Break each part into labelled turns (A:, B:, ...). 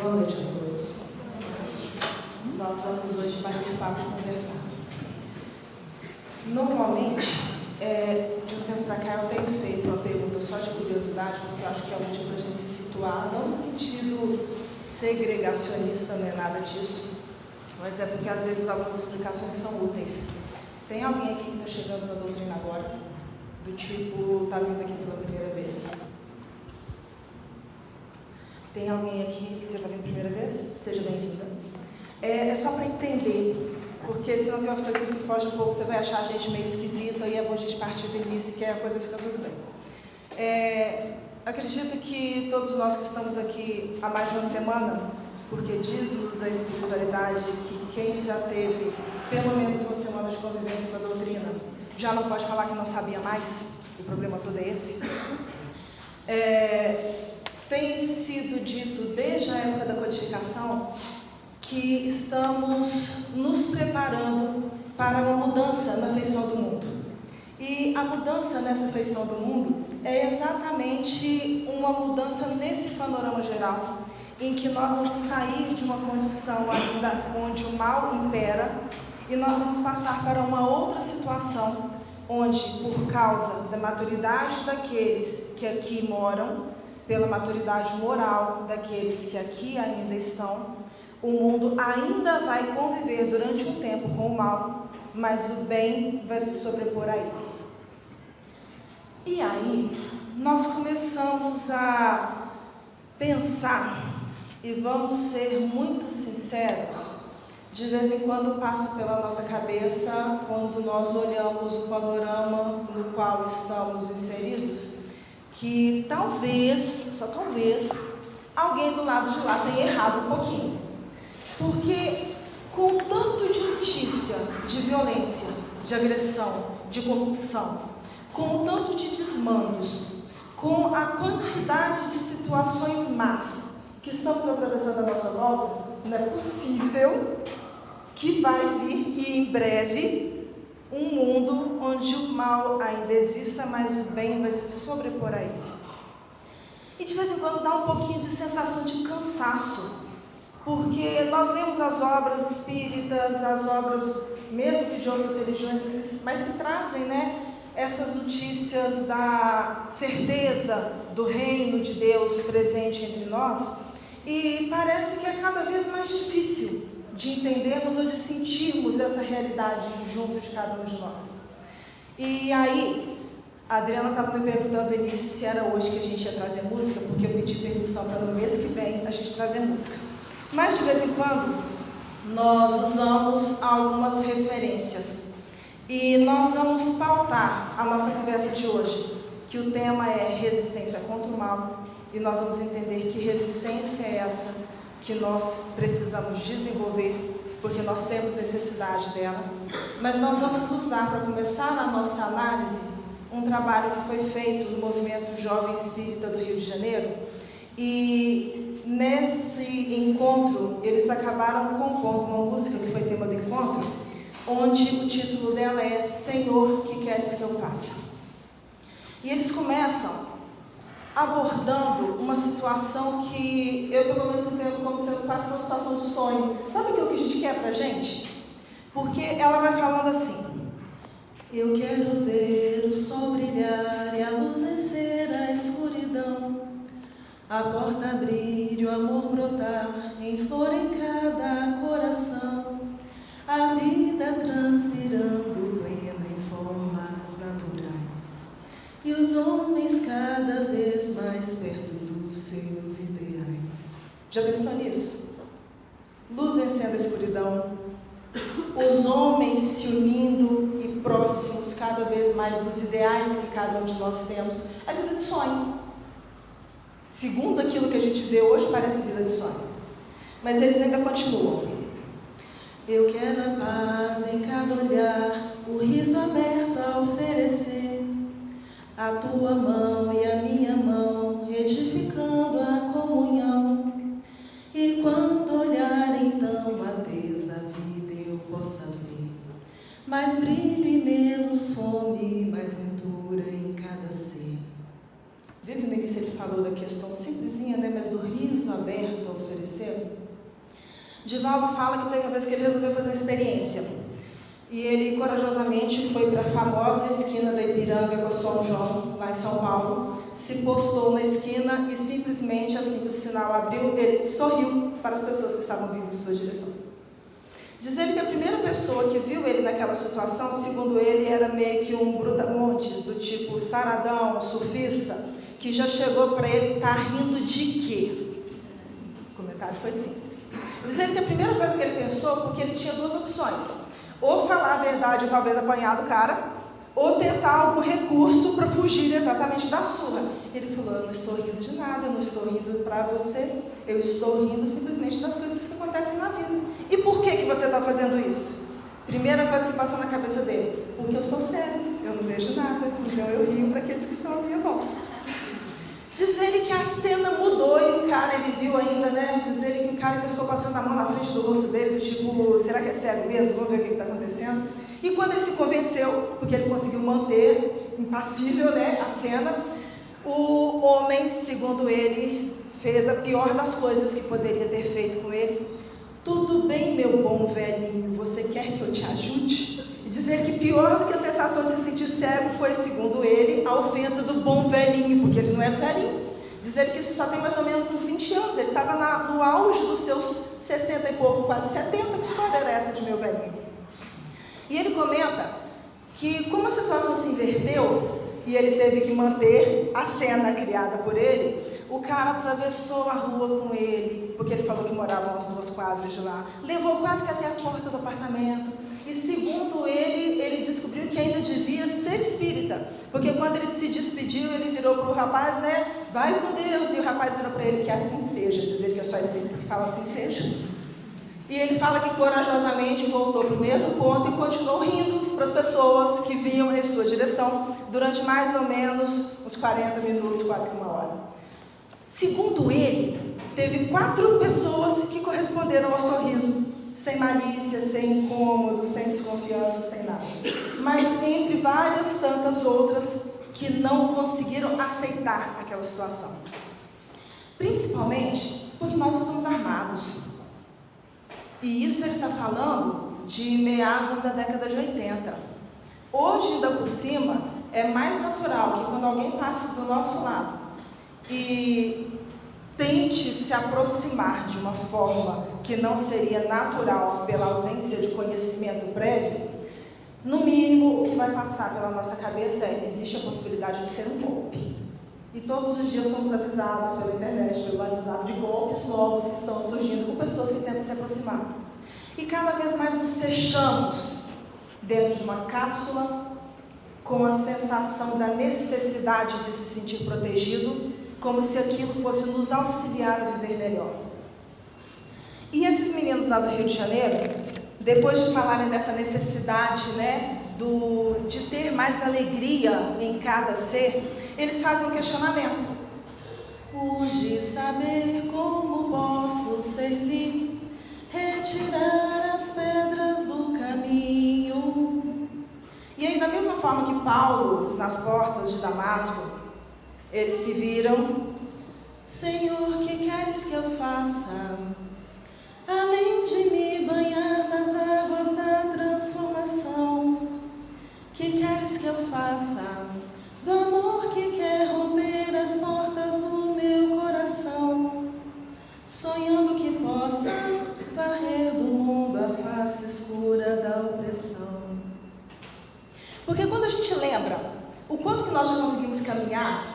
A: Boa noite a todos. Nós vamos hoje bater papo e conversar. Normalmente, de uns tempos para cá, eu tenho feito uma pergunta só de curiosidade, porque eu acho que é útil para a gente se situar, não no sentido segregacionista, não é nada disso, mas é porque às vezes algumas explicações são úteis. Tem alguém aqui que está chegando na doutrina agora? Do tipo, está vindo aqui pela primeira vez? Tem alguém aqui, você está vindo a primeira vez? Seja bem-vinda. É só para entender, porque senão tem umas coisas que fogem um pouco, você vai achar a gente meio esquisito, aí é bom a gente partir do início, que a coisa fica tudo bem. Acredito que todos nós que estamos aqui há mais de uma semana, porque diz-nos a espiritualidade que quem já teve pelo menos uma semana de convivência com a doutrina, já não pode falar que não sabia mais, o problema todo é esse. Tem sido dito desde a época da codificação que estamos nos preparando para uma mudança na feição do mundo. E a mudança nessa feição do mundo é exatamente uma mudança nesse panorama geral, em que nós vamos sair de uma condição ainda onde o mal impera e nós vamos passar para uma outra situação, onde, por causa da maturidade daqueles que aqui moram, pela maturidade moral daqueles que aqui ainda estão, o mundo ainda vai conviver durante um tempo com o mal, mas o bem vai se sobrepor a ele. E aí, nós começamos a pensar, e vamos ser muito sinceros, de vez em quando passa pela nossa cabeça, quando nós olhamos o panorama no qual estamos inseridos, que talvez, só talvez, alguém do lado de lá tenha errado um pouquinho. Porque com tanto de notícia, de violência, de agressão, de corrupção, com tanto de desmandos, com a quantidade de situações más que estamos atravessando à nossa volta, não é possível que vai vir, e em breve, um mundo onde o mal ainda exista, mas o bem vai se sobrepor a ele. E de vez em quando dá um pouquinho de sensação de cansaço, porque nós lemos as obras espíritas, as obras mesmo de outras religiões, mas que trazem, essas notícias da certeza do reino de Deus presente entre nós, e parece que é cada vez mais difícil de entendermos ou de sentirmos essa realidade junto de cada um de nós. E aí, a Adriana estava me perguntando no início se era hoje que a gente ia trazer música, porque eu pedi permissão para no mês que vem a gente trazer música. Mas de vez em quando, nós usamos algumas referências. E nós vamos pautar a nossa conversa de hoje, que o tema é resistência contra o mal, e nós vamos entender que resistência é essa que nós precisamos desenvolver, porque nós temos necessidade dela, mas nós vamos usar para começar a nossa análise um trabalho que foi feito no Movimento Jovem Espírita do Rio de Janeiro, e nesse encontro eles acabaram compondo uma música que foi tema do encontro, onde o título dela é Senhor, que queres que eu faça? E eles começam abordando uma situação que eu pelo menos entendo como sendo quase uma situação de sonho. Sabe aquilo que a gente quer pra gente? Porque ela vai falando assim: eu quero ver o sol brilhar e a luz vencer a escuridão, a porta abrir e o amor brotar em flor em cada coração, a vida transpirando plena em formas naturais, e os homens cada vez mais perto dos seus ideais. Já pensou nisso? Luz vencendo a escuridão, os homens se unindo e próximos cada vez mais dos ideais que cada um de nós temos. É vida de sonho. Segundo aquilo que a gente vê hoje, parece vida de sonho. Mas eles ainda continuam. Eu quero a paz em cada olhar, o riso aberto a oferecer, a tua mão e a minha mão, edificando a comunhão. E quando olhar então a Deus da vida eu possa ver mais brilho e menos fome, mais ventura em cada ser. Viu que no início ele falou da questão simplesinha, né, mas do riso aberto a oferecer? Divaldo fala que teve uma vez que ele resolveu fazer uma experiência. E ele corajosamente foi para a famosa esquina da Ipiranga com a São João, lá em São Paulo, se postou na esquina e simplesmente, assim que o sinal abriu, ele sorriu para as pessoas que estavam vindo em sua direção. Diz ele que a primeira pessoa que viu ele naquela situação, segundo ele, era meio que um brutamontes, do tipo saradão, surfista, que já chegou para ele, tá rindo de quê? O comentário foi simples. Diz ele que a primeira coisa que ele pensou, porque ele tinha duas opções: ou falar a verdade ou talvez apanhar do cara, ou tentar algum recurso para fugir exatamente da surra. Ele falou: eu não estou rindo de nada, eu não estou rindo para você, eu estou rindo simplesmente das coisas que acontecem na vida. E por que você está fazendo isso? Primeira coisa que passou na cabeça dele: porque eu sou cego, eu não vejo nada, então eu rio para aqueles que estão à minha volta. Diz ele que a cena mudou e o cara, ele viu ainda, né? Diz ele que o cara ainda ficou passando a mão na frente do rosto dele, tipo, será que é cego mesmo? Vamos ver o que está acontecendo. E quando ele se convenceu, porque ele conseguiu manter impassível, né, a cena, o homem, segundo ele, fez a pior das coisas que poderia ter feito com ele. Tudo bem, meu bom velhinho, você quer que eu te ajude? E dizer que pior do que a sensação de se sentir cego foi, segundo ele, a ofensa do bom velhinho, porque ele não é velhinho. Dizer que isso só tem mais ou menos uns 20 anos, ele estava no auge dos seus 60 e pouco, quase 70, que história era essa de meu velhinho? E ele comenta que como a situação se inverteu, e ele teve que manter a cena criada por ele, o cara atravessou a rua com ele, porque ele falou que morava umas 2 quadras de lá, levou quase que até a porta do apartamento, e segundo ele, ele descobriu que ainda devia ser espírita, porque quando ele se despediu, ele virou para o rapaz, né, vai com Deus, e o rapaz virou para ele que assim seja, dizer que é só espírita que fala assim seja. E ele fala que corajosamente voltou para o mesmo ponto e continuou rindo para as pessoas que vinham em sua direção durante mais ou menos uns 40 minutos, quase que 1 hora. Segundo ele, teve 4 pessoas que corresponderam ao sorriso, sem malícia, sem incômodo, sem desconfiança, sem nada. Mas entre várias tantas outras que não conseguiram aceitar aquela situação. Principalmente porque nós estamos armados. E isso ele está falando de meados da década de 80. Hoje, ainda por cima, é mais natural que quando alguém passe do nosso lado e tente se aproximar de uma forma que não seria natural pela ausência de conhecimento prévio, no mínimo o que vai passar pela nossa cabeça é: existe a possibilidade de ser um golpe. E todos os dias somos avisados pela internet, pelo WhatsApp, de golpes novos que estão surgindo com pessoas que tentam se aproximar. E cada vez mais nos fechamos dentro de uma cápsula, com a sensação da necessidade de se sentir protegido, como se aquilo fosse nos auxiliar a viver melhor. E esses meninos lá do Rio de Janeiro, depois de falarem dessa necessidade, né, de ter mais alegria em cada ser, eles fazem um questionamento: urge saber como posso servir, retirar as pedras do caminho. E aí, da mesma forma que Paulo, nas portas de Damasco, eles se viram: Senhor, que queres que eu faça? Além de me banhar nas águas da transformação, que queres que eu faça? Do amor que quer romper as portas do meu coração, sonhando que possa varrer do mundo a face escura da opressão. Porque quando a gente lembra o quanto que nós já conseguimos caminhar,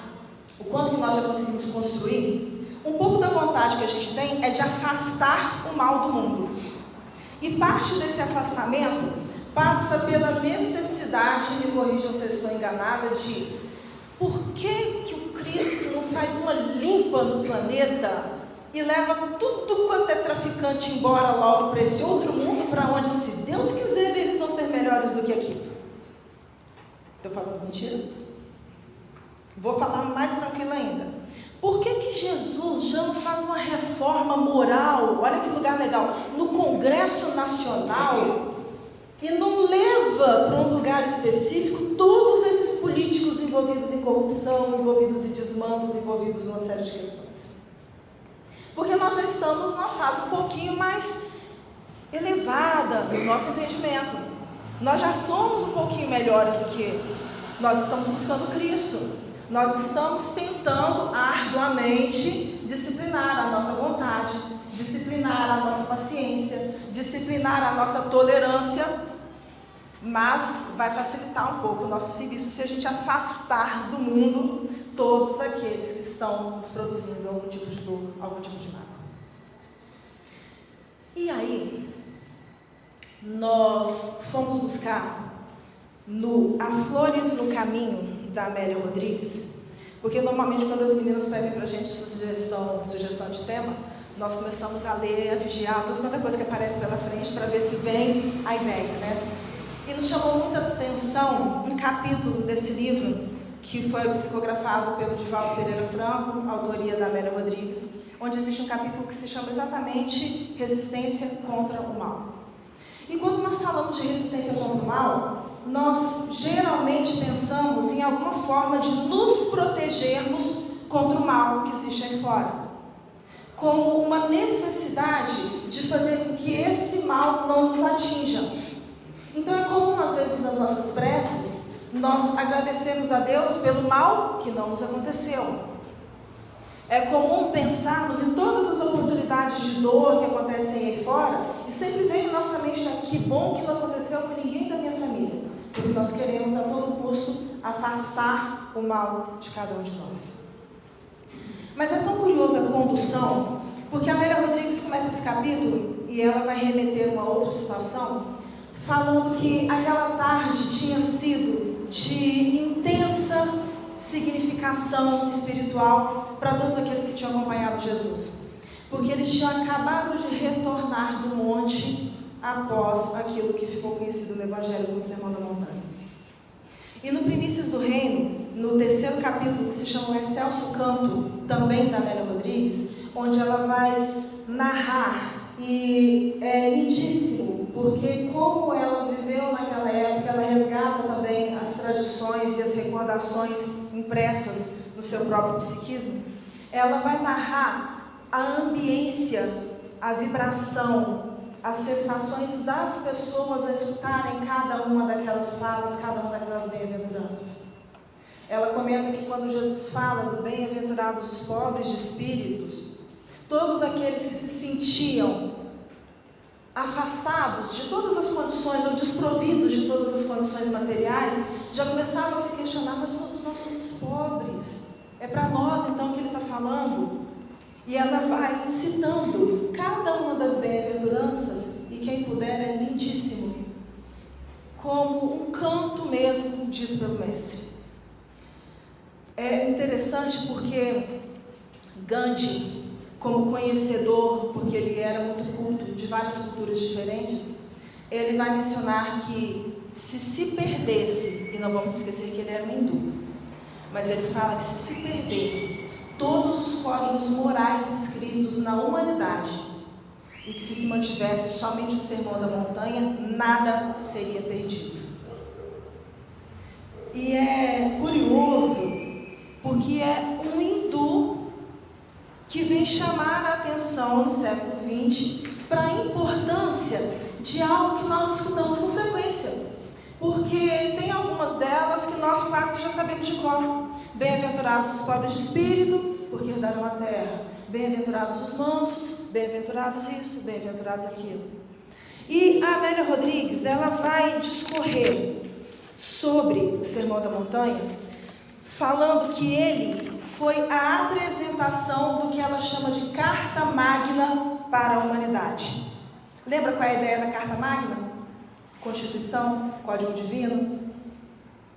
A: o quanto que nós já conseguimos construir, um pouco da vontade que a gente tem é de afastar o mal do mundo. E parte desse afastamento passa pela necessidade, me corrijam se eu estou enganada, de por que o Cristo não faz uma limpa no planeta e leva tudo quanto é traficante embora logo para esse outro mundo, para onde, se Deus quiser, eles vão ser melhores do que aqui. Estou falando mentira? Vou falar mais tranquila ainda. Por que Jesus já não faz uma reforma moral, olha que lugar legal, no Congresso Nacional, e não leva para um lugar específico todos esses políticos envolvidos em corrupção, envolvidos em desmandos, envolvidos em uma série de questões. Porque nós já estamos numa fase um pouquinho mais elevada no nosso entendimento. Nós já somos um pouquinho melhores do que eles. Nós estamos buscando Cristo. Nós estamos tentando arduamente disciplinar a nossa vontade, disciplinar a nossa paciência, disciplinar a nossa tolerância, mas vai facilitar um pouco o nosso serviço se a gente afastar do mundo todos aqueles que estão nos produzindo algum tipo de dor, algum tipo de mal. E aí, nós fomos buscar Há Flores no Caminho, da Amélia Rodrigues, porque normalmente quando as meninas pedem pra gente sugestão de tema, nós começamos a ler, a vigiar toda coisa que aparece pela frente para ver se vem a ideia, né? E nos chamou muita atenção um capítulo desse livro, que foi psicografado pelo Divaldo Pereira Franco, autoria da Amélia Rodrigues, onde existe um capítulo que se chama exatamente Resistência contra o Mal. E quando nós falamos de resistência contra o mal, nós geralmente pensamos em alguma forma de nos protegermos contra o mal que existe aí fora, como uma necessidade de fazer com que esse mal não nos atinja. Então é comum, às vezes, nas nossas preces, nós agradecemos a Deus pelo mal que não nos aconteceu. É comum pensarmos em todas as oportunidades de dor que acontecem aí fora, e sempre vem na nossa mente, que bom que não aconteceu com ninguém da minha família, porque nós queremos a todo custo afastar o mal de cada um de nós. Mas é tão curiosa a condução, porque a Amélia Rodrigues começa esse capítulo, e ela vai remeter uma outra situação, falando que aquela tarde tinha sido de intensa significação espiritual para todos aqueles que tinham acompanhado Jesus, porque eles tinham acabado de retornar do monte após aquilo que ficou conhecido no Evangelho como Sermão da Montanha. E no Primícias do Reino, no 3º capítulo, que se chama O Excelso Canto, também da Amélia Rodrigues, onde ela vai narrar, e é lindíssimo, porque como ela viveu naquela época, ela resgata também as tradições e as recordações impressas no seu próprio psiquismo. Ela vai narrar a ambiência, a vibração, as sensações das pessoas a escutarem cada uma daquelas falas, cada uma daquelas bem-aventuranças. Ela comenta que quando Jesus fala do bem-aventurados os pobres de espíritos, todos aqueles que se sentiam afastados de todas as condições, ou desprovidos de todas as condições materiais, já começavam a se questionar, mas todos nós somos pobres. É para nós então que ele está falando. E ela vai citando cada uma das bem-aventuranças, e quem puder é lindíssimo, como um canto mesmo dito pelo mestre. É interessante porque Gandhi, como conhecedor, porque ele era muito culto de várias culturas diferentes, ele vai mencionar que se perdesse, e não vamos esquecer que ele era um hindu, mas ele fala que se perdesse todos os códigos morais escritos na humanidade, e que se mantivesse somente o Sermão da Montanha, nada seria perdido. E é curioso, porque é um hindu que vem chamar a atenção no século XX para a importância de algo que nós estudamos com frequência, porque tem algumas delas que nós quase que já sabemos de cor. Bem-aventurados os pobres de espírito, porque herdarão a terra. Bem-aventurados os mansos, bem-aventurados isso, bem-aventurados aquilo. E a Amélia Rodrigues, ela vai discorrer sobre o Sermão da Montanha, falando que ele foi a apresentação do que ela chama de Carta Magna para a humanidade. Lembra qual é a ideia da Carta Magna? Constituição, Código Divino.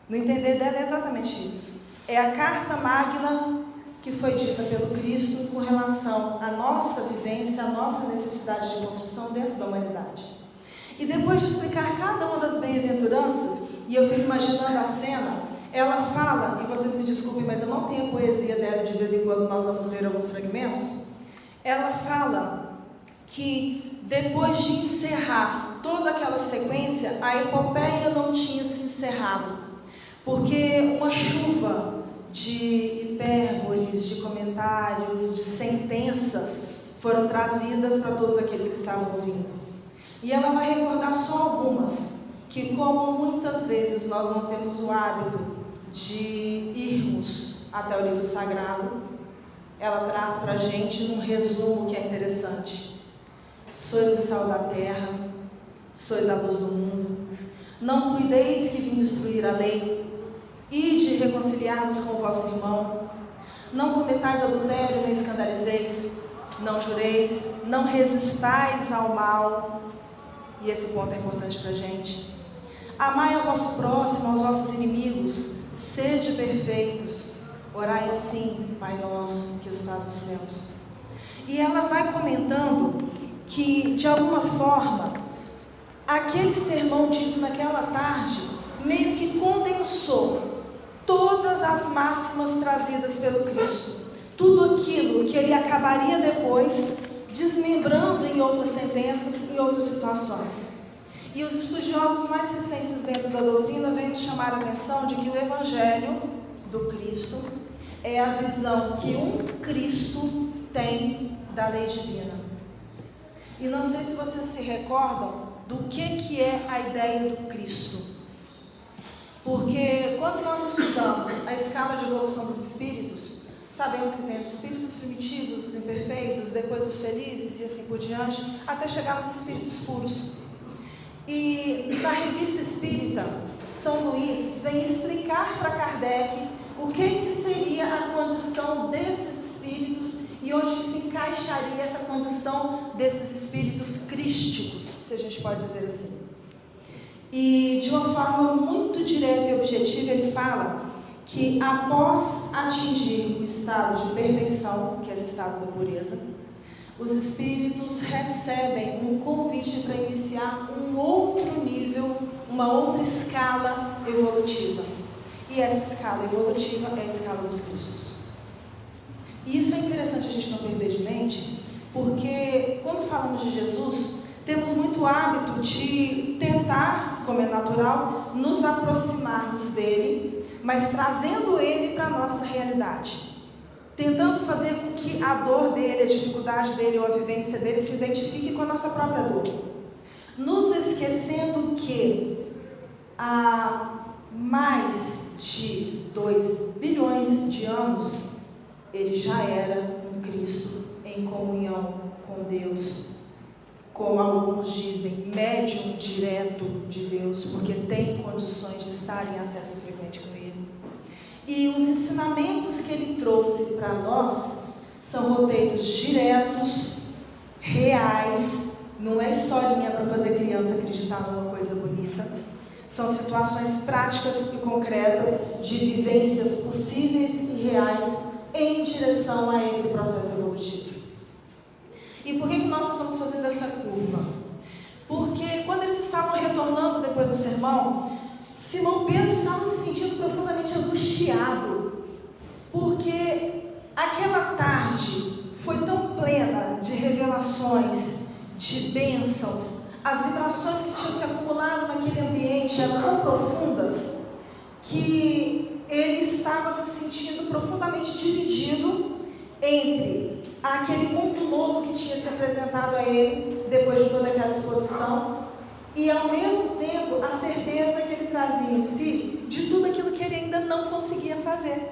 A: No entender dela é exatamente isso. É a Carta Magna que foi dita pelo Cristo com relação à nossa vivência, à nossa necessidade de construção dentro da humanidade. E depois de explicar cada uma das bem-aventuranças, e eu fico imaginando a cena, ela fala, e vocês me desculpem, mas eu não tenho a poesia dela, de vez em quando nós vamos ler alguns fragmentos. Ela fala que depois de encerrar toda aquela sequência, a epopeia não tinha se encerrado, Porque uma chuva de hipérboles, de comentários, de sentenças foram trazidas para todos aqueles que estavam ouvindo. E ela vai recordar só algumas, que como muitas vezes nós não temos o hábito de irmos até o livro sagrado, ela traz para a gente um resumo que é interessante. Sois o sal da terra, sois a luz do mundo. Não cuideis que vim destruir a lei, ide reconciliar-vos com o vosso irmão. Não cometais adultério, nem escandalizeis. Não jureis, não resistais ao mal. E esse ponto é importante para a gente. Amai ao vosso próximo, aos vossos inimigos. Sede perfeitos. Orai assim, Pai nosso, que estás nos céus. E ela vai comentando que, de alguma forma, aquele sermão dito naquela tarde, meio que condensou todas as máximas trazidas pelo Cristo. Tudo aquilo que ele acabaria depois desmembrando em outras sentenças, em outras situações. E os estudiosos mais recentes dentro da doutrina vêm chamar a atenção de que o Evangelho do Cristo é a visão que um Cristo tem da lei divina. E não sei se vocês se recordam do que é a ideia do Cristo. Porque quando nós estudamos a escala de evolução dos espíritos, sabemos que tem os espíritos primitivos, os imperfeitos, depois os felizes e assim por diante, até chegar nos espíritos puros. E na Revista Espírita, São Luís vem explicar para Kardec o que seria a condição desses espíritos e onde se encaixaria essa condição desses espíritos crísticos, se a gente pode dizer assim. E de uma forma muito direta e objetiva, ele fala que após atingir o estado de perfeição, que é esse estado da pureza, os espíritos recebem um convite para iniciar um outro nível, uma outra escala evolutiva. E essa escala evolutiva é a escala dos Cristos. E isso é interessante a gente não perder de mente, porque quando falamos de Jesus, temos muito hábito de tentar, como é natural, nos aproximarmos dele, mas trazendo ele para a nossa realidade. Tentando fazer com que a dor dele, a dificuldade dele ou a vivência dele se identifique com a nossa própria dor. Nos esquecendo que há mais de 2 bilhões de anos, ele já era um Cristo em comunhão com Deus. Como alguns dizem, médium direto de Deus, porque tem condições de estar em acesso frequente com Ele. E os ensinamentos que Ele trouxe para nós são roteiros diretos, reais, não é historinha para fazer criança acreditar numa coisa bonita. São situações práticas e concretas de vivências possíveis e reais em direção a esse processo evolutivo. E por que nós estamos fazendo essa curva? Porque quando eles estavam retornando depois do sermão, Simão Pedro estava se sentindo profundamente angustiado, porque aquela tarde foi tão plena de revelações, de bênçãos, as vibrações que tinham se acumulado naquele ambiente eram tão profundas, que ele estava se sentindo profundamente dividido entre aquele mundo novo que tinha se apresentado a ele, depois de toda aquela exposição, e ao mesmo tempo a certeza que ele trazia em si, de tudo aquilo que ele ainda não conseguia fazer.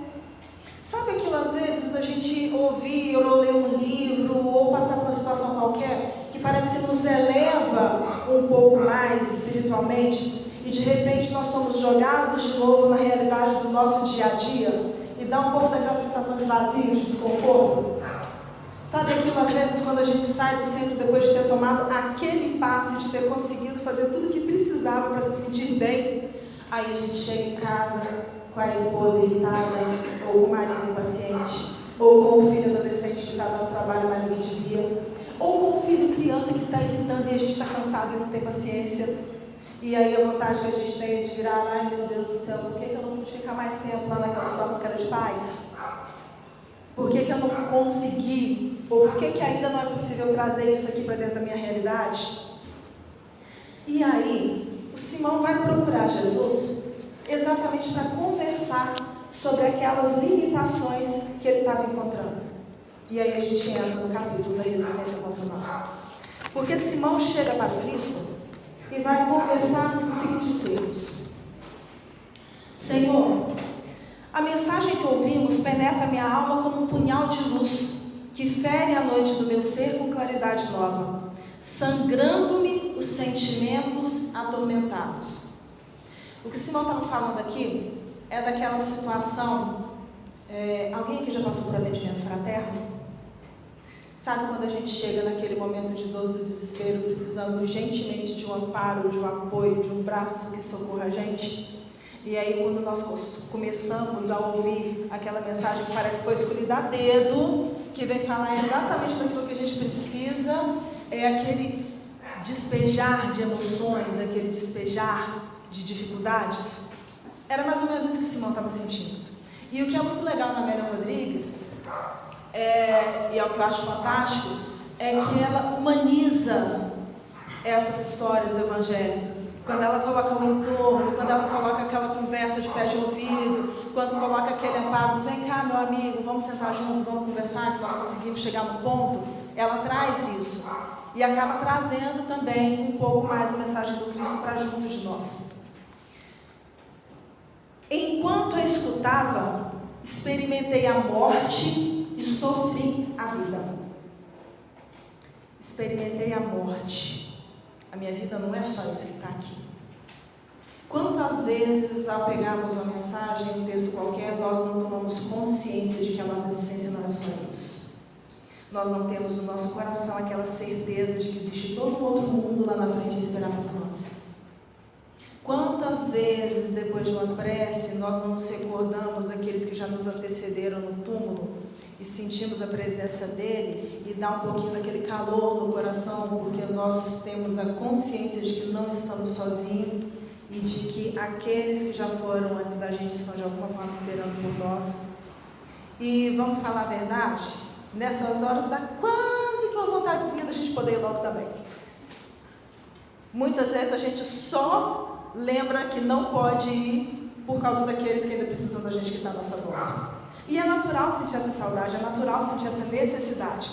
A: Sabe aquilo às vezes, da gente ouvir ou ler um livro, ou passar por uma situação qualquer, que parece que nos eleva um pouco mais espiritualmente, e de repente nós somos jogados de novo na realidade do nosso dia a dia, e dá um pouco daquela sensação de vazio, de desconforto? Sabe aquilo às vezes quando a gente sai do centro depois de ter tomado aquele passe, de ter conseguido fazer tudo o que precisava para se sentir bem, aí a gente chega em casa com a esposa irritada, ou com o marido impaciente, ou com o filho adolescente que está dando trabalho mais do que devia, ou com o filho criança que está irritando e a gente está cansado e não tem paciência. E aí a vontade que a gente tem é de virar, ai meu Deus do céu, por que eu não pude ficar mais tempo lá naquela situação que era de paz? Por que eu não consegui? Ou por que ainda não é possível trazer isso aqui para dentro da minha realidade? E aí, o Simão vai procurar Jesus exatamente para conversar sobre aquelas limitações que ele estava encontrando. E aí a gente entra no capítulo da resistência contra o mal. Porque Simão chega para Cristo e vai conversar nos seguintes termos: Senhor, a mensagem que ouvimos penetra minha alma como um punhal de luz, que fere a noite do meu ser com claridade nova, sangrando-me os sentimentos atormentados. O que Simão estava falando aqui é daquela situação, alguém aqui já passou por atendimento fraterno? Sabe quando a gente chega naquele momento de dor, do desespero, precisando urgentemente de um amparo, de um apoio, de um braço que socorra a gente? E aí quando nós começamos a ouvir aquela mensagem que parece que foi escolhida a dedo, que vem falar exatamente daquilo que a gente precisa, é aquele despejar de emoções, aquele despejar de dificuldades. Era mais ou menos isso que Simão estava sentindo. E o que é muito legal na Amélia Rodrigues, e é o que eu acho fantástico, é que ela humaniza essas histórias do Evangelho. Quando ela coloca o entorno, quando ela coloca aquela conversa de pé de ouvido, quando coloca aquele amparo, vem cá meu amigo, vamos sentar junto, vamos conversar, que nós conseguimos chegar no ponto, ela traz isso. E acaba trazendo também um pouco mais a mensagem do Cristo para junto de nós. Enquanto eu escutava, experimentei a morte e sofri a vida. Experimentei a morte. A minha vida não é só isso que está aqui. Quantas vezes, ao pegarmos uma mensagem, um texto qualquer, nós não tomamos consciência de que a nossa existência não é só isso? Nós não temos no nosso coração aquela certeza de que existe todo um outro mundo lá na frente esperando por nós. Quantas vezes, depois de uma prece, nós não nos recordamos daqueles que já nos antecederam no túmulo e sentimos a presença dele e dá um pouquinho daquele calor no coração, porque nós temos a consciência de que não estamos sozinhos e de que aqueles que já foram antes da gente estão de alguma forma esperando por nós. E vamos falar a verdade? Nessas horas dá quase que uma vontadezinha da gente poder ir logo também. Muitas vezes a gente só lembra que não pode ir por causa daqueles que ainda precisam da gente que está à nossa volta. E é natural sentir essa saudade, é natural sentir essa necessidade.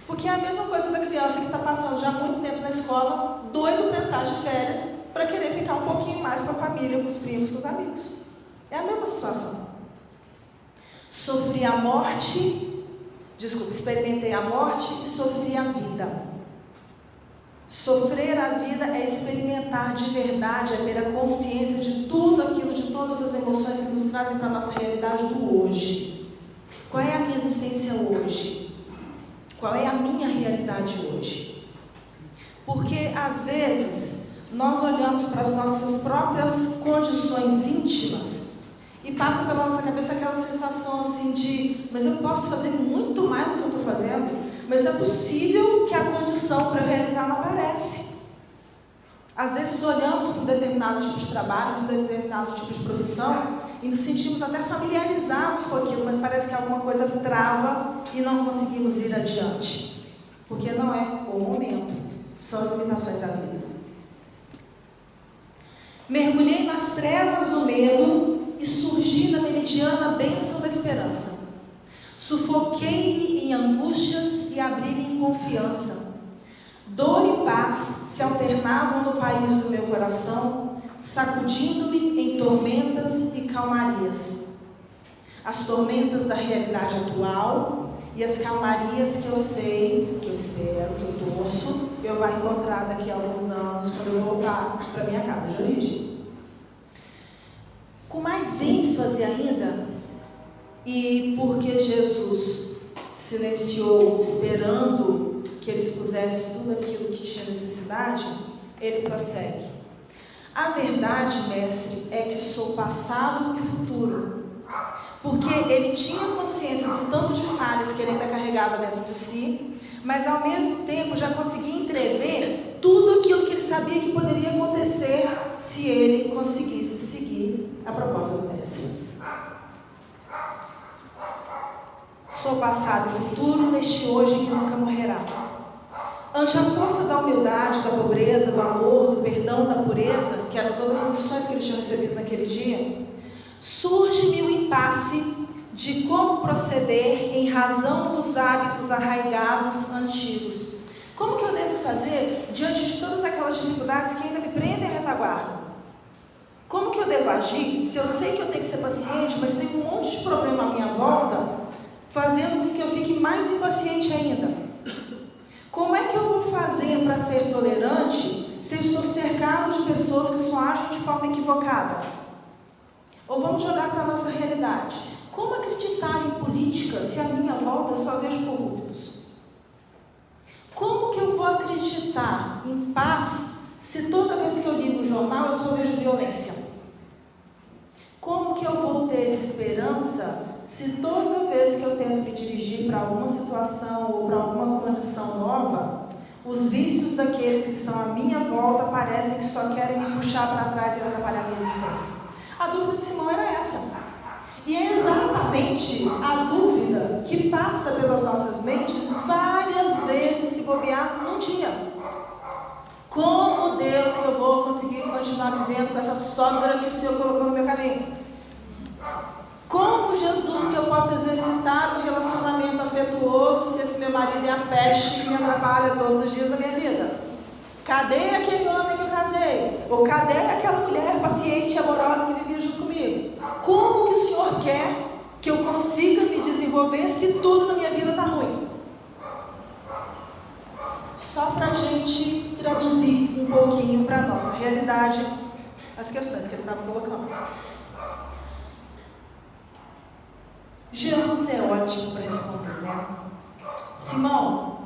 A: Porque é a mesma coisa da criança que está passando já muito tempo na escola, doido para entrar de férias, para querer ficar um pouquinho mais com a família, com os primos, com os amigos. É a mesma situação. Experimentei a morte e sofri a vida. Sofrer a vida é experimentar de verdade, é ter a consciência de tudo aquilo, de todas as emoções que nos trazem para a nossa realidade do hoje. Qual é a minha existência hoje? Qual é a minha realidade hoje? Porque, às vezes, nós olhamos para as nossas próprias condições íntimas e passa pela nossa cabeça aquela sensação assim de, mas eu posso fazer muito mais do que eu estou fazendo, mas não é possível que a condição para eu realizar não aparece. Às vezes olhamos para um determinado tipo de trabalho, para um determinado tipo de profissão e nos sentimos até familiarizados com aquilo, mas parece que alguma coisa trava e não conseguimos ir adiante. Porque não é o momento, são as limitações da vida. Mergulhei nas trevas do medo e surgi na meridiana bênção da esperança. Sufoquei-me em angústias e abri-me em confiança. Dor e paz se alternavam no país do meu coração, sacudindo-me em tormentas e calmarias. As tormentas da realidade atual e as calmarias que eu sei, que eu espero, que eu torço, eu vou encontrar daqui a alguns anos, quando eu voltar para minha casa de origem. Com mais ênfase ainda, e porque Jesus silenciou, esperando que eles pusessem tudo aquilo que tinha necessidade, ele prossegue. A verdade, mestre, é que sou passado e futuro. Porque ele tinha consciência do tanto de falhas que ele ainda carregava dentro de si, mas ao mesmo tempo já conseguia entrever tudo aquilo que ele sabia que poderia acontecer se ele conseguisse seguir a proposta do mestre. Sou passado e futuro neste hoje que nunca morrerá. Ante a força da humildade, da pobreza, do amor, do perdão, da pureza, que eram todas as lições que eles tinham recebido naquele dia, surge-me o impasse de como proceder em razão dos hábitos arraigados antigos. Como que eu devo fazer diante de todas aquelas dificuldades que ainda me prendem à retaguarda? Como que eu devo agir se eu sei que eu tenho que ser paciente, mas tem um monte de problema à minha volta, fazendo com que eu fique mais impaciente ainda? Como é que eu vou fazer para ser tolerante se eu estou cercado de pessoas que só agem de forma equivocada? Ou vamos jogar para a nossa realidade. Como acreditar em política se à minha volta eu só vejo corruptos? Como que eu vou acreditar em paz se toda vez que eu ligo o jornal eu só vejo violência? Como que eu vou ter esperança se toda vez que eu tento me dirigir para alguma situação ou para alguma condição nova, os vícios daqueles que estão à minha volta parecem que só querem me puxar para trás e atrapalhar a minha existência? A dúvida de Simão era essa. E é exatamente a dúvida que passa pelas nossas mentes várias vezes, se bobear, num dia. Como Deus que eu vou conseguir continuar vivendo com essa sogra que o Senhor colocou no meu caminho? Como Jesus que eu posso exercitar um relacionamento afetuoso se esse meu marido é a peste que me atrapalha todos os dias da minha vida? Cadê aquele homem que eu casei? Ou cadê aquela mulher paciente e amorosa que vivia junto comigo? Como que o Senhor quer que eu consiga me desenvolver se tudo na minha vida está ruim? Só para a gente traduzir um pouquinho para a nossa realidade as questões que ele estava colocando. Jesus é ótimo para responder, né? Simão,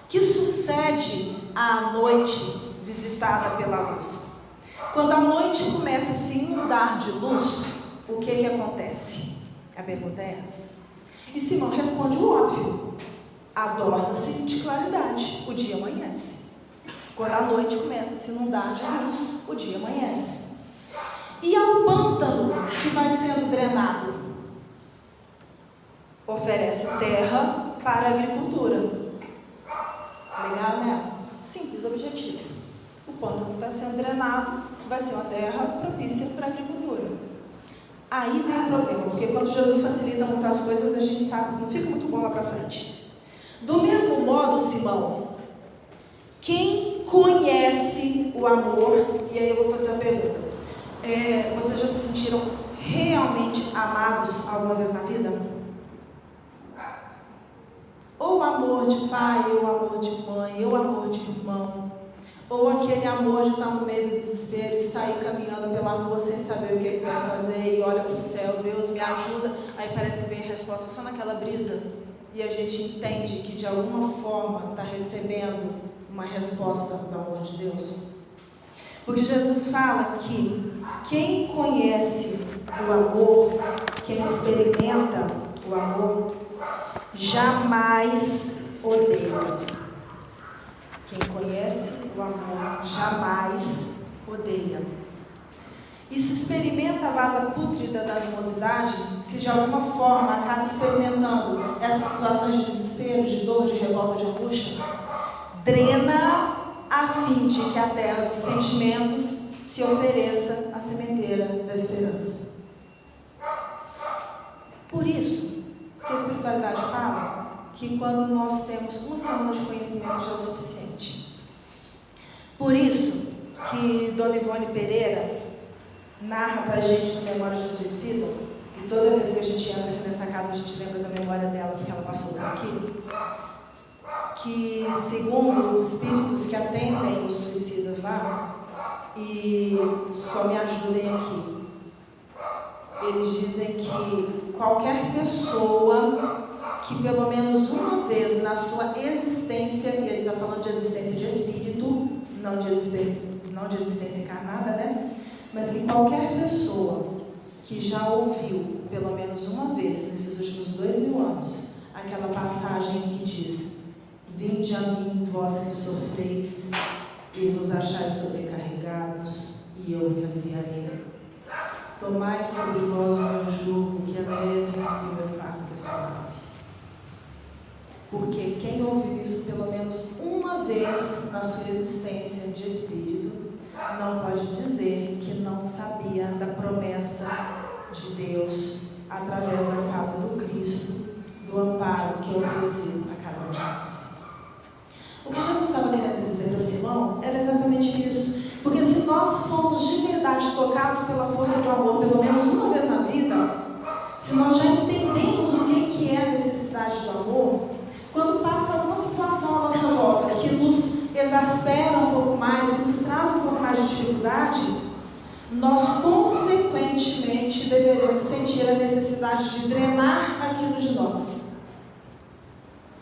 A: que sucede à noite visitada pela luz? Quando a noite começa a se inundar de luz, o que acontece? A pergunta é essa. E Simão responde o óbvio: adorna-se de claridade, o dia amanhece. Quando a noite começa a se inundar de luz, o dia amanhece. E ao pântano que vai sendo drenado? Oferece terra para a agricultura. Legal, né? Simples, objetivo. O pântano está sendo drenado, vai ser uma terra propícia para a agricultura. Aí vem o problema, porque quando Jesus facilita muitas coisas, a gente sabe que não fica muito bom lá para frente. Do mesmo modo, Simão, quem conhece o amor, e aí eu vou fazer uma pergunta, vocês já se sentiram realmente amados alguma vez na vida? Ou o amor de pai, ou o amor de mãe, ou o amor de irmão, ou aquele amor de estar no meio do desespero e sair caminhando pela rua sem saber o que vai fazer e olha para o céu, Deus me ajuda, aí parece que vem a resposta só naquela brisa e a gente entende que de alguma forma está recebendo uma resposta do amor de Deus. Porque Jesus fala que quem conhece o amor, quem experimenta o amor, jamais odeia. Quem conhece o amor jamais odeia. E se experimenta a vaza pútrida da animosidade, se de alguma forma acaba experimentando essas situações de desespero, de dor, de revolta, de angústia, drena a fim de que a terra dos sentimentos se ofereça à sementeira da esperança. Por isso que a espiritualidade fala que quando nós temos uma semana de conhecimento já é o suficiente. Por isso que Dona Ivone Pereira narra para a gente no Memória de um Suicida, e toda vez que a gente entra aqui nessa casa a gente lembra da memória dela porque ela passou por aqui, que segundo os espíritos que atendem os suicidas lá, e só me ajudem aqui, eles dizem que qualquer pessoa que pelo menos uma vez na sua existência, e ele está falando de existência de espírito, não de existência encarnada, né? Mas que qualquer pessoa que já ouviu pelo menos uma vez nesses últimos 2000 anos aquela passagem que diz: vinde a mim, vós que sofreis e vos achais sobrecarregados, e eu vos aliviarei. Tomai sobre vós o meu jugo, que é leve, e o meu fardo que é suave. Porque quem ouve isso pelo menos uma vez na sua existência de espírito, não pode dizer que não sabia da promessa de Deus através da fala do Cristo, do amparo que ofereceu a cada um de nós. O que Jesus estava querendo dizer para Simão era exatamente isso. Porque se nós fomos de verdade tocados pela força do amor, pelo menos uma vez na vida, se nós já entendemos o que é a necessidade do amor, quando passa alguma situação à nossa volta que nos exaspera um pouco mais, que nos traz um pouco mais de dificuldade, nós consequentemente deveremos sentir a necessidade de drenar aquilo de nós,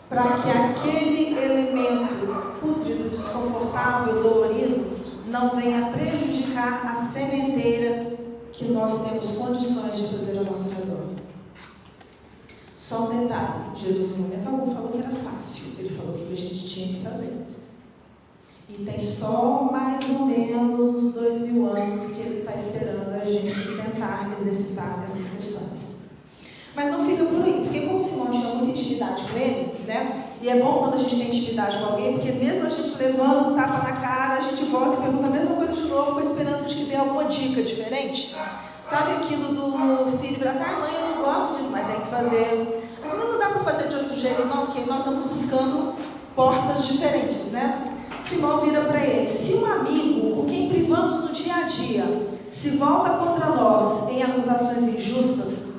A: para que aquele elemento pútrido, desconfortável, dolorido, não venha prejudicar a sementeira que nós temos condições de fazer ao nosso redor. Só um detalhe, Jesus em momento algum falou que era fácil, ele falou que a gente tinha que fazer. E tem só mais ou menos uns 2000 anos que ele está esperando a gente tentar exercitar essas questões. Mas não fica por aí, porque como Simão tinha muita intimidade com ele, né? E é bom quando a gente tem intimidade com alguém, porque mesmo a gente levando um tapa na cara, a gente volta e pergunta a mesma coisa de novo, com a esperança de que dê alguma dica diferente. Sabe aquilo do filho para assim, mãe, eu não gosto disso, mas tem que fazer. Mas não dá para fazer de outro jeito, não, porque nós estamos buscando portas diferentes, né? Simão vira para ele: se um amigo com quem privamos no dia a dia se volta contra nós em acusações injustas,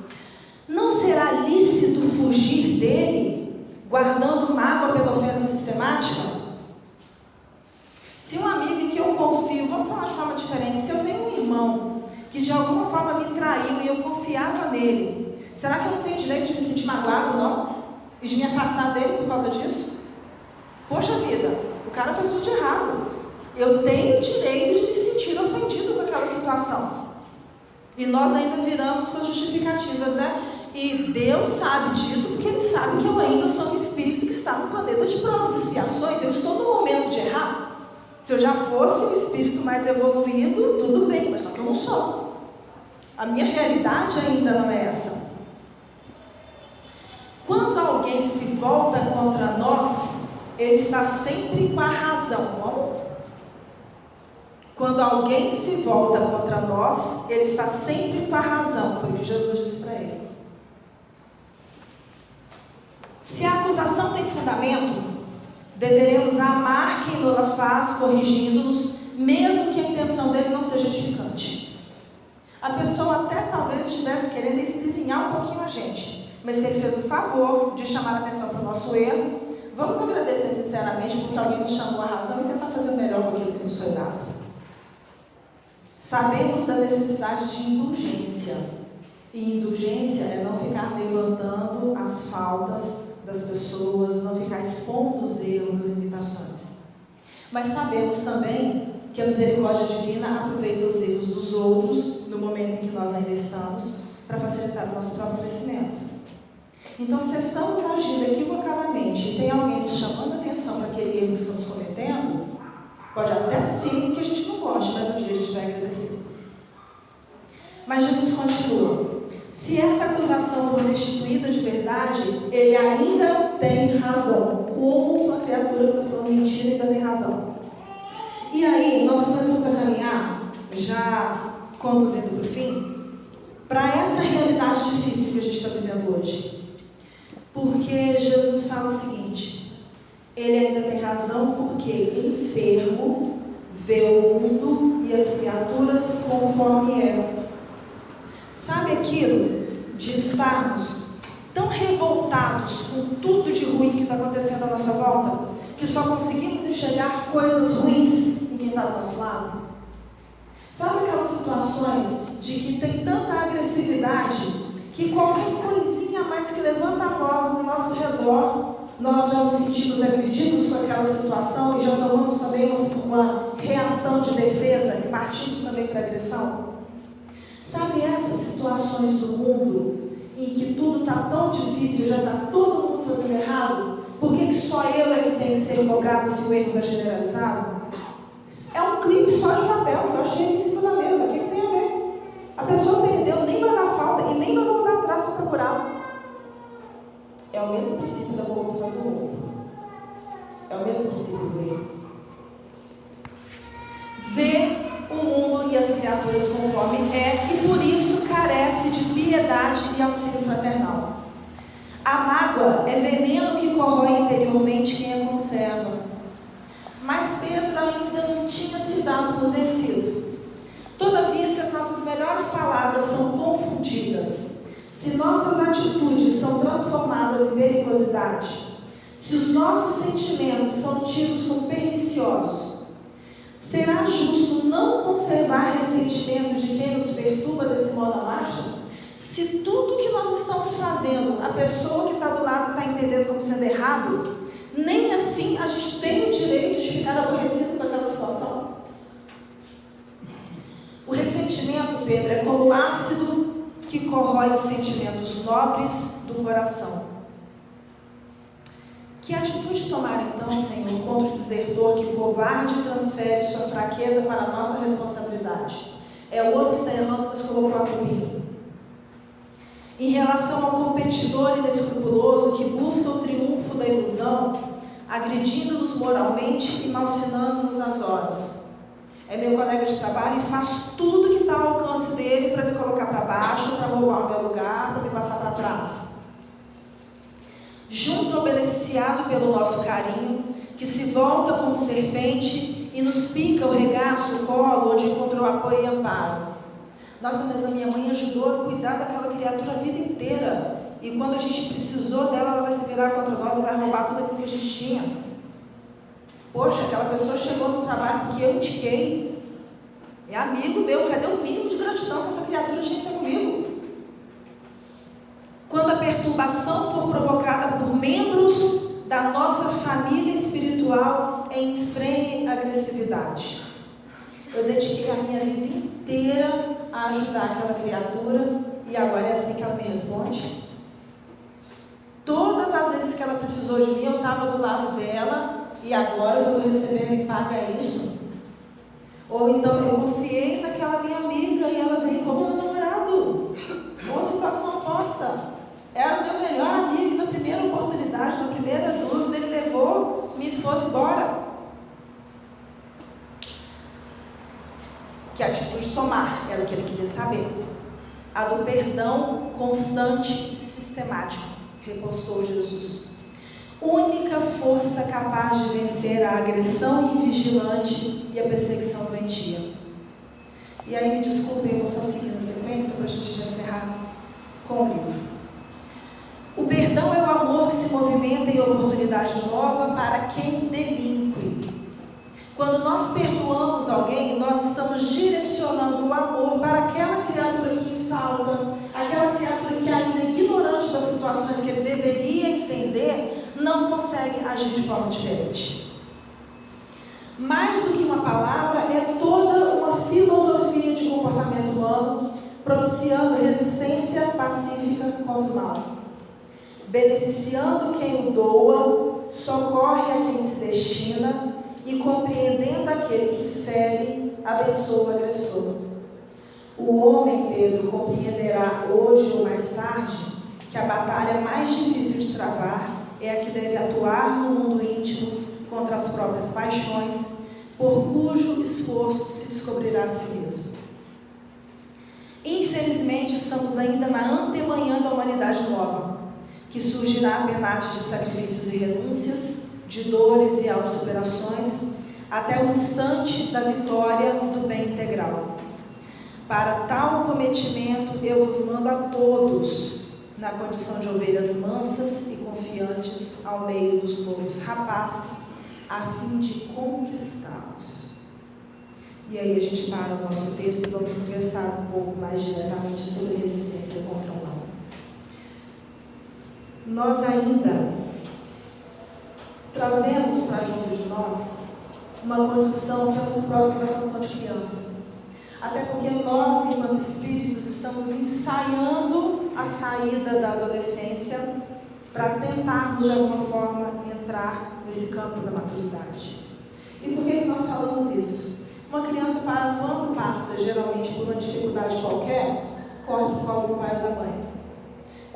A: não será lícito fugir dele, guardando mágoa pela ofensa sistemática? Se um amigo em que eu confio, vamos falar de forma diferente, se eu tenho um irmão que de alguma forma me traiu e eu confiava nele, será que eu não tenho direito de me sentir magoado, não? E de me afastar dele por causa disso? Poxa vida, o cara fez tudo de errado. Eu tenho o direito de me sentir ofendido com aquela situação. E nós ainda viramos com as justificativas, né? E Deus sabe disso, porque Ele sabe que eu ainda sou um espírito que está no planeta de provas e expiações. Eu estou no momento de errar. Se eu já fosse um espírito mais evoluído, tudo bem, mas só que eu não sou. A minha realidade ainda não é essa. Quando alguém se volta contra nós, ele está sempre com a razão. Como? Quando alguém se volta contra nós, ele está sempre com a razão. Foi o que Jesus disse para ele. Se a acusação tem fundamento, deveremos amar quem não faz, corrigindo-nos, mesmo que a intenção dele não seja edificante. A pessoa até talvez estivesse querendo esquizinhar um pouquinho a gente, mas se ele fez o favor de chamar a atenção para o nosso erro, vamos agradecer sinceramente porque alguém nos chamou a razão e tentar fazer o melhor com aquilo que nos foi dado. Sabemos da necessidade de indulgência. E indulgência é não ficar levantando as faltas das pessoas, não ficar expondo os erros, as limitações. Mas sabemos também que a misericórdia divina aproveita os erros dos outros, no momento em que nós ainda estamos, para facilitar o nosso próprio crescimento. Então, se estamos agindo equivocadamente e tem alguém nos chamando a atenção para aquele erro que estamos cometendo, pode até ser que a gente não goste, mas um dia a gente vai agradecer. Mas Jesus continua: se essa acusação for restituída de verdade, ele ainda tem razão. Como uma criatura que está falando mentira ainda tem razão. E aí, nós começamos a caminhar, já conduzindo para o fim, para essa realidade difícil que a gente está vivendo hoje. Porque Jesus fala o seguinte: ele ainda tem razão porque enfermo vê o mundo e as criaturas conforme é. Sabe aquilo de estarmos tão revoltados com tudo de ruim que está acontecendo à nossa volta, que só conseguimos enxergar coisas ruins em quem está do nosso lado? Sabe aquelas situações de que tem tanta agressividade que qualquer coisinha a mais que levanta a voz no nosso redor, nós já nos sentimos agredidos com aquela situação e já tomamos também uma reação de defesa e partimos também para a agressão? Sabe essas situações do mundo em que tudo está tão difícil, já está todo mundo fazendo errado? Por que só eu é que tenho que ser cobrado se o erro está generalizado? É um clipe só de papel que eu achei aqui em cima da mesa. O que tem a ver? A pessoa perdeu, nem vai dar falta e nem vai voltar atrás para procurar. É o mesmo princípio da corrupção do mundo. É o mesmo princípio do erro. Vê o mundo e as criaturas conforme é e por isso carece de piedade e auxílio fraternal. A mágoa é veneno que corrói interiormente quem a conserva. Mas Pedro ainda não tinha se dado por vencido. Todavia, se as nossas melhores palavras são confundidas, se nossas atitudes são transformadas em belicosidade, se os nossos sentimentos são tidos como perniciosos, será justo não conservar ressentimentos de quem nos perturba desse modo à marcha? Se tudo que nós estamos fazendo, a pessoa que está do lado está entendendo como sendo errado, nem assim a gente tem o direito de ficar aborrecido com aquela situação. O ressentimento, Pedro, é como ácido que corrói os sentimentos nobres do coração. Que atitude tomar então, Senhor, contra o desertor que covarde transfere sua fraqueza para a nossa responsabilidade? É o outro que está errando, mas colocou a culpa. Em relação ao competidor inescrupuloso que busca o triunfo da ilusão, agredindo-nos moralmente e malsinando-nos as horas. É meu colega de trabalho e faz tudo que está ao alcance dele para me colocar para baixo, para roubar o meu lugar, para me passar para trás. Junto ao beneficiado pelo nosso carinho, que se volta como serpente e nos pica o regaço, o colo, onde encontrou apoio e amparo. Nossa, mas a minha mãe ajudou a cuidar daquela criatura a vida inteira. E quando a gente precisou dela, ela vai se virar contra nós e vai roubar tudo aquilo que a gente tinha. Poxa, aquela pessoa chegou no trabalho porque eu indiquei. É amigo meu, cadê o mínimo de gratidão que essa criatura tinha que ter comigo? Quando a perturbação for provocada por membros da nossa família espiritual, enfrene a agressividade. Eu dediquei a minha vida inteira a ajudar aquela criatura e agora é assim que ela me responde. Todas as vezes que ela precisou de mim, eu estava do lado dela e agora que eu estou recebendo e paga isso. Ou então eu confiei naquela minha amiga e ela veio como meu namorado. Uma situação oposta. Era o meu melhor amigo e na primeira oportunidade, na primeira dúvida, ele levou minha esposa embora. Que atitude tomar? Era o que ele queria saber. A do perdão constante e sistemático, repostou Jesus. Única força capaz de vencer a agressão invigilante e a perseguição doentia. E aí me desculpem, eu vou só seguir na sequência para a gente encerrar com o livro. O perdão é o amor que se movimenta em oportunidade nova para quem delinque. Quando nós perdoamos alguém, nós estamos direcionando o amor para aquela criatura que falta, aquela criatura que ainda é ignorante das situações que ele deveria entender, não consegue agir de forma diferente. Mais do que uma palavra, é toda uma filosofia de comportamento humano, propiciando resistência pacífica contra o mal. Beneficiando quem o doa, socorre a quem se destina, e compreendendo aquele que fere, abençoa o agressor. O homem, Pedro, compreenderá hoje ou mais tarde que a batalha mais difícil de travar é a que deve atuar no mundo íntimo contra as próprias paixões, por cujo esforço se descobrirá a si mesmo. Infelizmente, estamos ainda na antemanhã da humanidade nova, que surgirá penate de sacrifícios e renúncias, de dores e autossuperações, até o instante da vitória do bem integral. Para tal cometimento, eu vos mando a todos, na condição de ovelhas mansas e confiantes, ao meio dos lobos rapazes, a fim de conquistá-los. E aí a gente para o nosso texto e vamos conversar um pouco mais diretamente sobre resistência contra o mal. Nós ainda trazemos para junto de nós uma condição que é muito próxima da condição de criança. Até porque nós, enquanto espíritos, estamos ensaiando a saída da adolescência para tentarmos, de alguma forma, entrar nesse campo da maturidade. E por que nós falamos isso? Uma criança, quando passa, geralmente, por uma dificuldade qualquer, corre para o colo do pai ou da mãe.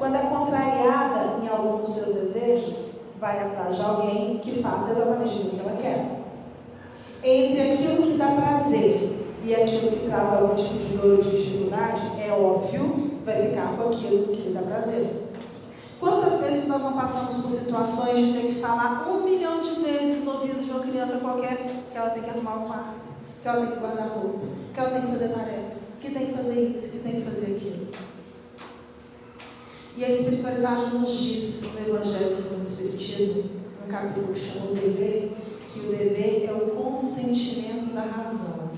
A: quando é contrariada em algum dos seus desejos, vai atrás de alguém que faça exatamente o que ela quer. Entre aquilo que dá prazer e aquilo que traz algum tipo de dor ou de dificuldade, é óbvio, vai ficar com aquilo que lhe dá prazer. Quantas vezes nós não passamos por situações de ter que falar 1 milhão de vezes no ouvido de uma criança qualquer que ela tem que arrumar o quarto, que ela tem que guardar roupa, que ela tem que fazer tarefa, que tem que fazer isso, que tem que fazer aquilo. E a espiritualidade nos diz no Evangelho segundo o Espiritismo, no capítulo que chama o dever, que o dever é o consentimento da razão.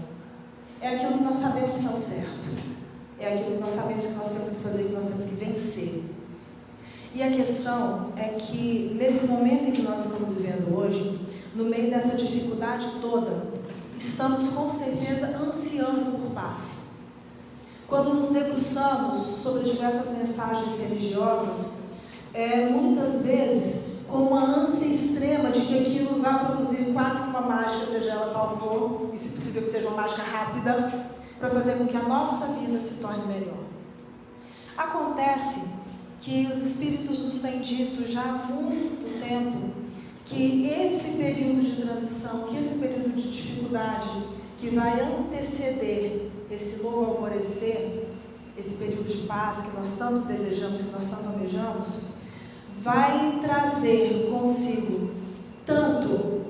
A: É aquilo que nós sabemos que é o certo. É aquilo que nós sabemos que nós temos que fazer, que nós temos que vencer. E a questão é que, nesse momento em que nós estamos vivendo hoje, no meio dessa dificuldade toda, estamos com certeza ansiando por paz. Quando nos debruçamos sobre diversas mensagens religiosas, muitas vezes com uma ânsia extrema de que aquilo vai produzir quase que uma mágica, seja ela qual for, e se possível que seja uma mágica rápida, para fazer com que a nossa vida se torne melhor. Acontece que os Espíritos nos têm dito já há muito tempo que esse período de transição, que esse período de dificuldade que vai anteceder esse novo alvorecer, esse período de paz que nós tanto desejamos, que nós tanto almejamos, vai trazer consigo tanto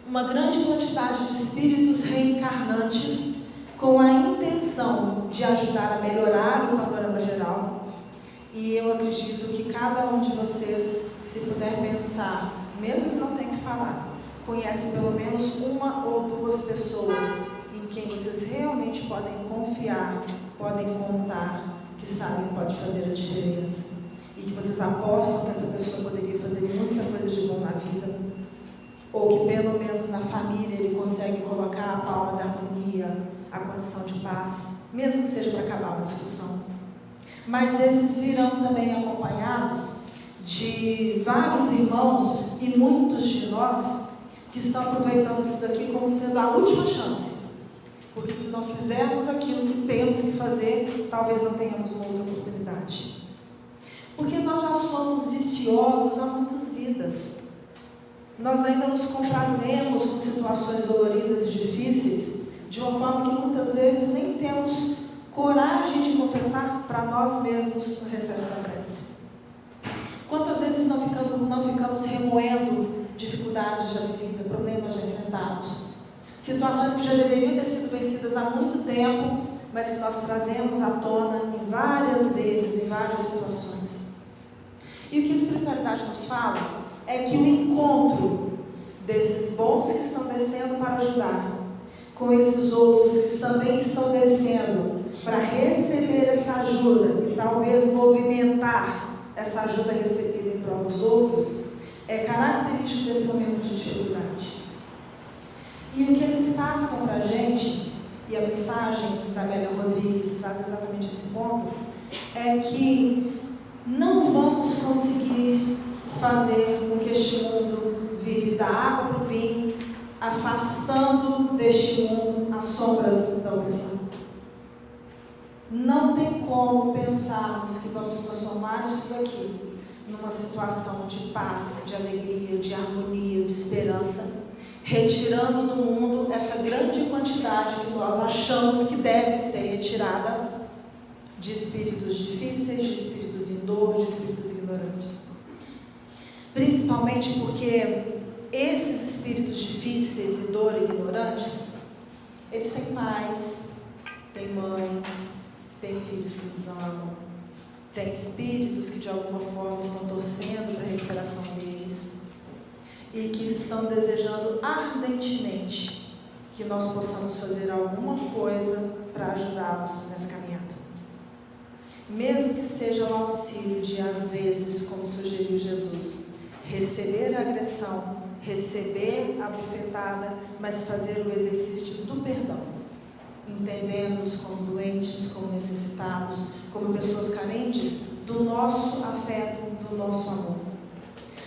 A: uma grande quantidade de espíritos reencarnantes com a intenção de ajudar a melhorar o panorama geral. E eu acredito que cada um de vocês, se puder pensar, mesmo que não tenha que falar, conhece pelo menos uma ou duas pessoas em quem vocês realmente podem confiar, podem contar, que sabem que pode fazer a diferença. E que vocês apostam que essa pessoa poderia fazer muita coisa de bom na vida. Ou que pelo menos na família ele consegue colocar a palma da harmonia, a condição de paz, mesmo que seja para acabar uma discussão. Mas esses virão também acompanhados de vários irmãos e muitos de nós que estão aproveitando isso daqui como sendo a última chance. Porque se não fizermos aquilo que temos que fazer, talvez não tenhamos uma outra oportunidade. Porque nós já somos viciosos há muitas vidas. Nós ainda nos comprazemos com situações doloridas e difíceis, de uma forma que muitas vezes nem temos coragem de confessar para nós mesmos no recesso da prece. Quantas vezes não ficamos remoendo dificuldades já vividas, problemas já enfrentados, situações que já deveriam ter sido vencidas há muito tempo, mas que nós trazemos à tona em várias vezes, em várias situações. E o que a espiritualidade nos fala é que o encontro desses bons que estão descendo para ajudar, com esses outros que também estão descendo para receber essa ajuda e talvez movimentar essa ajuda recebida em prol dos outros, é característico desse momento de dificuldade. E o que eles passam para a gente, e a mensagem da Amélia Rodrigues traz exatamente esse ponto, é que não vamos conseguir fazer com que este mundo vire da água para o vinho, afastando deste mundo as sombras da opressão. Não tem como pensarmos que vamos transformar isso daqui numa situação de paz, de alegria, de harmonia, de esperança, retirando do mundo essa grande quantidade que nós achamos que deve ser retirada de espíritos difíceis, de espíritos em dor, de espíritos ignorantes. Principalmente porque esses espíritos difíceis e dor ignorantes, eles têm pais, têm mães, têm filhos que os amam, têm espíritos que de alguma forma estão torcendo para a recuperação deles e que estão desejando ardentemente que nós possamos fazer alguma coisa para ajudá-los nessa caminhada. Mesmo que seja o auxílio de, às vezes, como sugeriu Jesus, receber a agressão, receber a bofetada, mas fazer o exercício do perdão, entendendo-os como doentes, como necessitados, como pessoas carentes do nosso afeto, do nosso amor.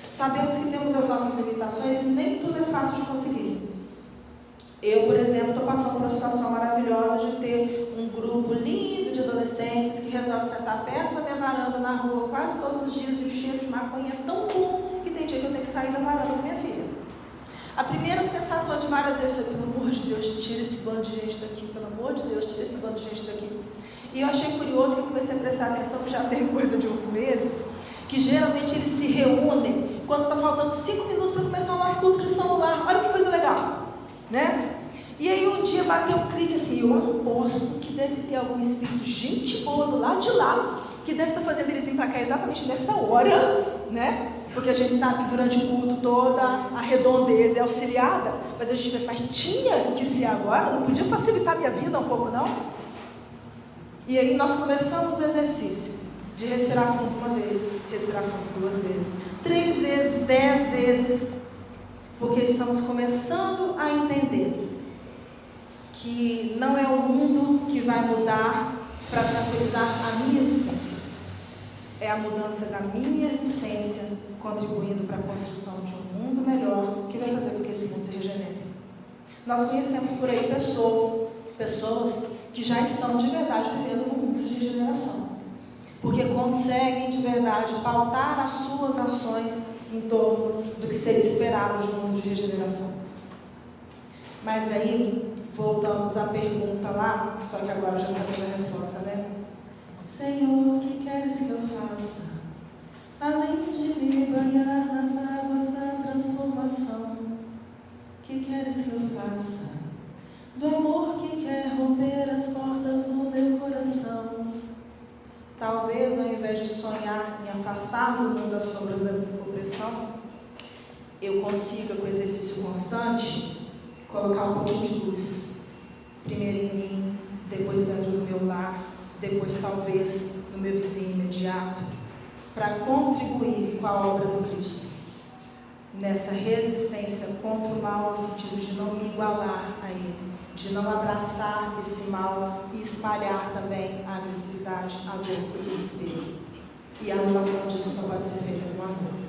A: Sabemos que temos as nossas limitações e nem tudo é fácil de conseguir. Eu, por exemplo, estou passando por uma situação maravilhosa de ter um grupo lindo de adolescentes que resolvem sentar perto da minha varanda na rua quase todos os dias e o cheiro de maconha é tão bom que tem dia que eu tenho que sair da varanda com minha filha. A primeira sensação de várias vezes foi, pelo amor de Deus, tira esse bando de gente daqui, pelo amor de Deus, tira esse bando de gente daqui. E eu achei curioso que eu comecei a prestar atenção, já tem coisa de uns meses, que geralmente eles se reúnem quando está faltando 5 minutos para começar o nosso culto cristão no lar. Olha que coisa legal, né? E aí um dia bateu um clique assim, eu aposto que deve ter algum espírito gente boa do lado de lá, que deve estar fazendo eles vir para cá exatamente nessa hora, né? Porque a gente sabe que durante o culto toda a redondeza é auxiliada, mas a gente pensa, mas tinha que ser agora, não podia facilitar a minha vida um pouco não? E aí nós começamos o exercício de respirar fundo uma vez, respirar fundo 2 vezes, 3 vezes, 10 vezes, porque estamos começando a entender que não é o mundo que vai mudar para tranquilizar a minha existência. É a mudança da minha existência, contribuindo para a construção de um mundo melhor, que vai fazer com que esse mundo se regenere. Nós conhecemos por aí pessoas que já estão de verdade vivendo um mundo de regeneração, porque conseguem de verdade pautar as suas ações em torno do que seria esperado de um mundo de regeneração. Mas aí, voltamos à pergunta lá, só que agora já sabemos a resposta, né? Senhor, o que queres que eu faça? Além de me banhar nas águas da transformação, o que queres que eu faça? Do amor que quer romper as portas do meu coração. Talvez, ao invés de sonhar em afastar do mundo as sombras da minha opressão, eu consiga, com exercício constante, colocar um pouquinho de luz. Primeiro em mim, depois dentro do meu lar, depois talvez no meu vizinho imediato, para contribuir com a obra do Cristo, nessa resistência contra o mal, no sentido de não me igualar a Ele, de não abraçar esse mal e espalhar também a agressividade, a dor, o desespero. E a anulação disso só pode ser feita no amor.